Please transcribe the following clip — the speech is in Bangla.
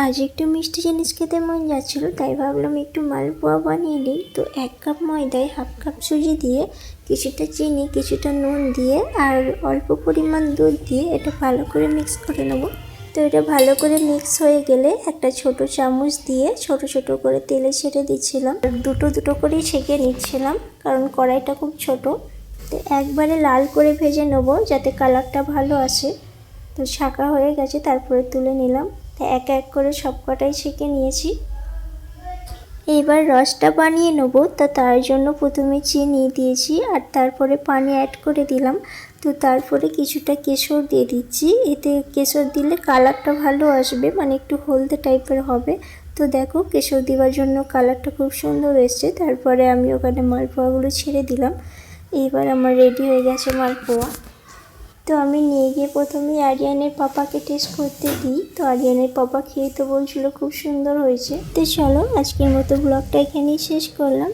আজ একটু মিষ্টি জিনিস খেতে মন যাচ্ছিল, তাই ভাবলাম একটু মালপোয়া বানিয়ে নিই। তো 1 কাপ ময়দায় 1/2 কাপ সুজি দিয়ে, কিছুটা চিনি, কিছুটা নুন দিয়ে আর অল্প পরিমাণ দুধ দিয়ে এটা ভালো করে মিক্স করে নেব। তো এটা ভালো করে মিক্স হয়ে গেলে একটা ছোট চামচ দিয়ে ছোট ছোট করে তেলে ছেড়ে দিচ্ছিলাম। দুটো দুটো করেই ছেঁকে নিচ্ছিলাম, কারণ কড়াইটা খুব ছোট। তো একবারে লাল করে ভেজে নেব যাতে কালারটা ভালো আসে। তো ছাঁকা হয়ে গেছে, তারপরে তুলে নিলাম। তো এক এক করে সব কটাই ছেঁকে নিয়েছি। এইবার রসটা বানিয়ে নেব। তো তার জন্য প্রথমে চিনি দিয়েছি আর তারপরে পানি অ্যাড করে দিলাম। তো তারপরে কিছুটা কেশর দিয়ে দিচ্ছি। এতে কেশর দিলে কালারটা ভালো আসবে, মানে একটু হলদে টাইপের হবে। তো দেখো, কেশর দেওয়ার জন্য কালারটা খুব সুন্দর এসছে। তারপরে আমি ওখানে মালপোয়াগুলো ছেড়ে দিলাম। এইবার আমার রেডি হয়ে গেছে মালপোয়া। তো আমি নিয়ে গিয়ে প্রথমেই আরিয়ানের পাপাকে টেস্ট করতে দিই। তো আরিয়ানের পাপা খেয়ে তো বলছিল খুব সুন্দর হয়েছে। তো চলো, আজকের মতো ব্লগটা এখানেই শেষ করলাম।